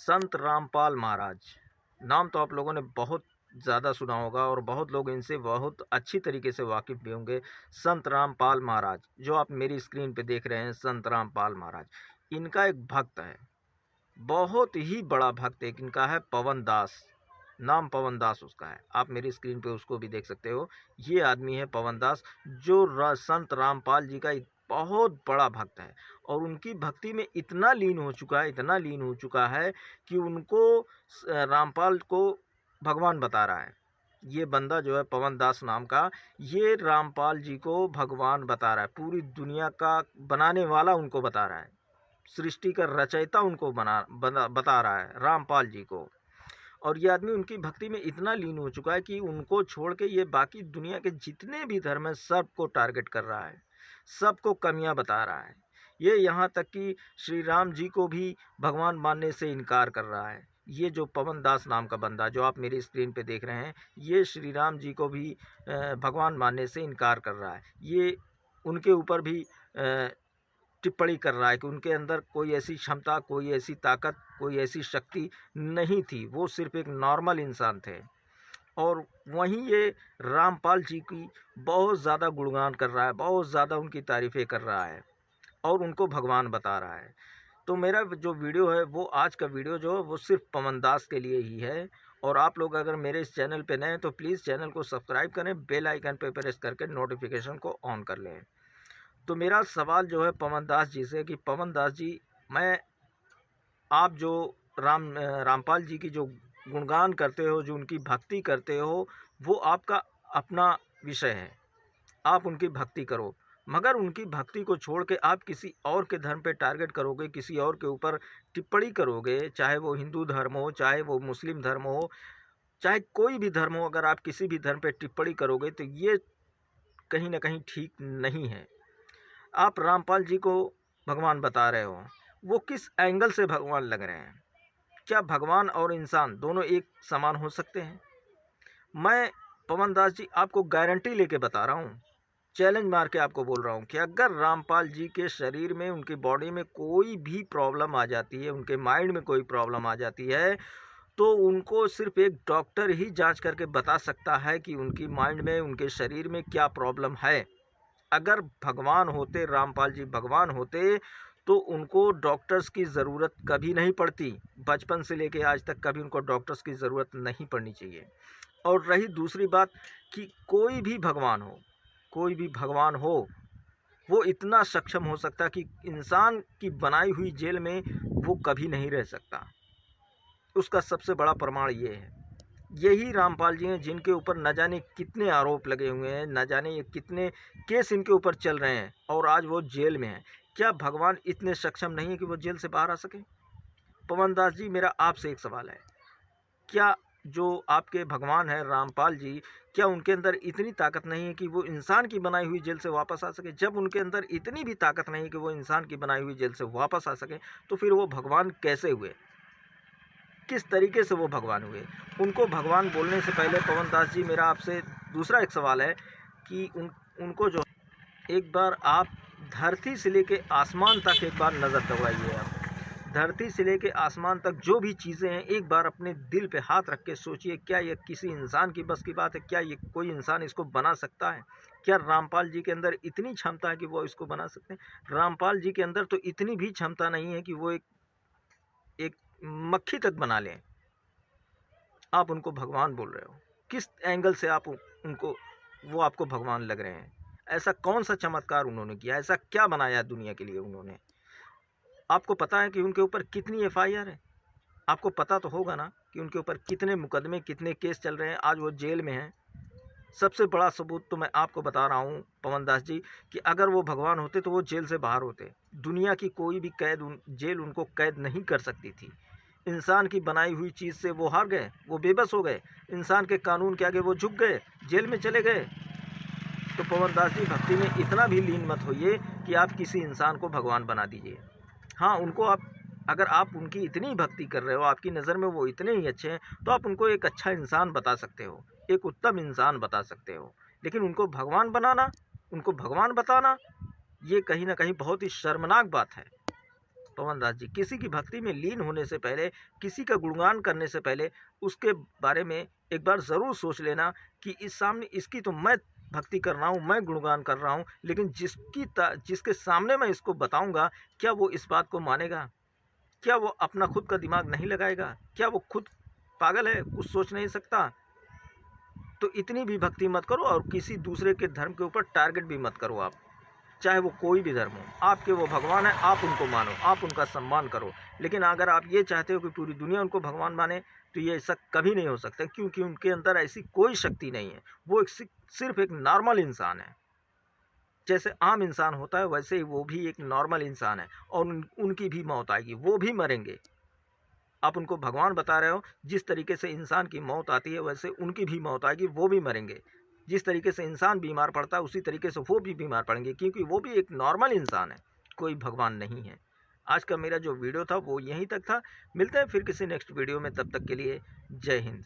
संत रामपाल महाराज। नाम तो आप लोगों ने बहुत ज़्यादा सुना होगा और बहुत लोग इनसे बहुत अच्छी तरीके से वाकिफ़ भी होंगे। संत रामपाल महाराज जो आप मेरी स्क्रीन पे देख रहे हैं, संत रामपाल महाराज, इनका एक भक्त है, बहुत ही बड़ा भक्त एक इनका है, पवन दास। नाम पवन दास उसका है, आप मेरी स्क्रीन पे उसको भी देख सकते हो। ये आदमी है पवन दास, जो संत रामपाल जी का बहुत बड़ा भक्त है और उनकी भक्ति में इतना लीन हो चुका है, इतना लीन हो चुका है कि उनको रामपाल को भगवान बता रहा है। ये बंदा जो है पवन दास नाम का, ये रामपाल जी को भगवान बता रहा है, पूरी दुनिया का बनाने वाला उनको बता रहा है, सृष्टि का रचयिता उनको बता रहा है, रामपाल जी को। और ये आदमी उनकी भक्ति में इतना लीन हो चुका है कि उनको छोड़ के ये बाकी दुनिया के जितने भी धर्म है सबको टारगेट कर रहा है, सबको कमियां बता रहा है। ये यहाँ तक कि श्री राम जी को भी भगवान मानने से इनकार कर रहा है। ये जो पवन दास नाम का बंदा जो आप मेरी स्क्रीन पे देख रहे हैं, ये श्री राम जी को भी भगवान मानने से इनकार कर रहा है। ये उनके ऊपर भी टिप्पणी कर रहा है कि उनके अंदर कोई ऐसी क्षमता, कोई ऐसी ताकत, कोई ऐसी शक्ति नहीं थी, वो सिर्फ एक नॉर्मल इंसान थे। और वहीं ये रामपाल जी की बहुत ज़्यादा गुणगान कर रहा है, बहुत ज़्यादा उनकी तारीफ़ें कर रहा है और उनको भगवान बता रहा है। तो मेरा जो वीडियो है, वो आज का वीडियो जो है वो सिर्फ पवन दास के लिए ही है। और आप लोग अगर मेरे इस चैनल पे नए हैं तो प्लीज़ चैनल को सब्सक्राइब करें, बेल आइकन पे प्रेस करके नोटिफिकेशन को ऑन कर लें। तो मेरा सवाल जो है पवन दास जी से कि पवन दास जी, मैं आप जो रामपाल जी की जो गुणगान करते हो, जो उनकी भक्ति करते हो, वो आपका अपना विषय है, आप उनकी भक्ति करो, मगर उनकी भक्ति को छोड़ के आप किसी और के धर्म पे टारगेट करोगे, किसी और के ऊपर टिप्पणी करोगे, चाहे वो हिंदू धर्म हो, चाहे वो मुस्लिम धर्म हो, चाहे कोई भी धर्म हो, अगर आप किसी भी धर्म पे टिप्पणी करोगे तो ये कहीं ना कहीं ठीक नहीं है। आप रामपाल जी को भगवान बता रहे हो, वो किस एंगल से भगवान लग रहे हैं? क्या भगवान और इंसान दोनों एक समान हो सकते हैं? मैं पवन दास जी आपको गारंटी लेके बता रहा हूँ, चैलेंज मार के आपको बोल रहा हूँ कि अगर रामपाल जी के शरीर में, उनकी बॉडी में कोई भी प्रॉब्लम आ जाती है, उनके माइंड में कोई प्रॉब्लम आ जाती है, तो उनको सिर्फ एक डॉक्टर ही जांच करके बता सकता है कि उनकी माइंड में, उनके शरीर में क्या प्रॉब्लम है। अगर भगवान होते, रामपाल जी भगवान होते, तो उनको डॉक्टर्स की ज़रूरत कभी नहीं पड़ती। बचपन से लेके आज तक कभी उनको डॉक्टर्स की ज़रूरत नहीं पड़नी चाहिए। और रही दूसरी बात कि कोई भी भगवान हो, कोई भी भगवान हो, वो इतना सक्षम हो सकता कि इंसान की बनाई हुई जेल में वो कभी नहीं रह सकता। उसका सबसे बड़ा प्रमाण ये है। यही रामपाल जी हैं जिनके ऊपर न जाने कितने आरोप लगे हुए हैं, न जाने ये कितने केस इनके ऊपर चल रहे हैं और आज वो जेल में हैं। क्या भगवान इतने सक्षम नहीं है कि वो जेल से बाहर आ सके? पवन दास जी, मेरा आपसे एक सवाल है, क्या जो आपके भगवान हैं रामपाल जी, क्या उनके अंदर इतनी ताकत नहीं है कि वो इंसान की बनाई हुई जेल से वापस आ सके? जब उनके अंदर इतनी भी ताकत नहीं है कि वो इंसान की बनाई हुई जेल से वापस आ सके, तो फिर वो भगवान कैसे हुए? किस तरीके से वो भगवान हुए? उनको भगवान बोलने से पहले पवन दास जी, मेरा आपसे दूसरा एक सवाल है कि उनको जो एक बार आप धरती से लेके आसमान तक एक बार नज़र दौड़ाइए। आप धरती से लेके आसमान तक जो भी चीज़ें हैं, एक बार अपने दिल पे हाथ रख के सोचिए, क्या ये किसी इंसान की बस की बात है? क्या ये कोई इंसान इसको बना सकता है? क्या रामपाल जी के अंदर इतनी क्षमता है कि वो इसको बना सकते हैं? रामपाल जी के अंदर तो इतनी भी क्षमता नहीं है कि वो एक मक्खी तक बना लें। आप उनको भगवान बोल रहे हो, किस एंगल से आप उनको, वो आपको भगवान लग रहे हैं? ऐसा कौन सा चमत्कार उन्होंने किया? ऐसा क्या बनाया दुनिया के लिए उन्होंने? आपको पता है कि उनके ऊपर कितनी एफआईआर है? आपको पता तो होगा ना कि उनके ऊपर कितने मुकदमे, कितने केस चल रहे हैं, आज वो जेल में हैं। सबसे बड़ा सबूत तो मैं आपको बता रहा हूँ पवन दास जी, कि अगर वो भगवान होते तो वो जेल से बाहर होते। दुनिया की कोई भी जेल उनको कैद नहीं कर सकती थी। इंसान की बनाई हुई चीज़ से वो हार गए, वो बेबस हो गए, इंसान के कानून के आगे वो झुक गए, जेल में चले गए। तो पवन दास जी, भक्ति में इतना भी लीन मत होइए कि आप किसी इंसान को भगवान बना दीजिए। हाँ, उनको आप, अगर आप उनकी इतनी भक्ति कर रहे हो, आपकी नज़र में वो इतने ही अच्छे हैं, तो आप उनको एक अच्छा इंसान बता सकते हो, एक उत्तम इंसान बता सकते हो। लेकिन उनको भगवान बनाना, उनको भगवान बताना, ये कहीं ना कहीं बहुत ही शर्मनाक बात है। पवन दास जी, किसी की भक्ति में लीन होने से पहले, किसी का गुणगान करने से पहले उसके बारे में एक बार ज़रूर सोच लेना कि इस सामने इसकी तो मैं भक्ति कर रहा हूँ, मैं गुणगान कर रहा हूँ, लेकिन जिसके सामने मैं इसको बताऊँगा, क्या वो इस बात को मानेगा? क्या वो अपना खुद का दिमाग नहीं लगाएगा? क्या वो खुद पागल है, कुछ सोच नहीं सकता? तो इतनी भी भक्ति मत करो और किसी दूसरे के धर्म के ऊपर टारगेट भी मत करो आप, चाहे वो कोई भी धर्म हो। आपके वो भगवान है, आप उनको मानो, आप उनका सम्मान करो। लेकिन अगर आप ये चाहते हो कि पूरी दुनिया उनको भगवान माने, तो ये ऐसा कभी नहीं हो सकता, क्योंकि उनके अंदर ऐसी कोई शक्ति नहीं है। वो सिर्फ एक नॉर्मल इंसान है। जैसे आम इंसान होता है वैसे ही वो भी एक नॉर्मल इंसान है, और उनकी भी मौत आएगी, वो भी मरेंगे। आप उनको भगवान बता रहे हो, जिस तरीके से इंसान की मौत आती है वैसे उनकी भी मौत आएगी, वो भी मरेंगे। जिस तरीके से इंसान बीमार पड़ता है उसी तरीके से वो भी बीमार पड़ेंगे, क्योंकि वो भी एक नॉर्मल इंसान है, कोई भगवान नहीं है। आज का मेरा जो वीडियो था वो यहीं तक था। मिलते हैं फिर किसी नेक्स्ट वीडियो में, तब तक के लिए जय हिंद।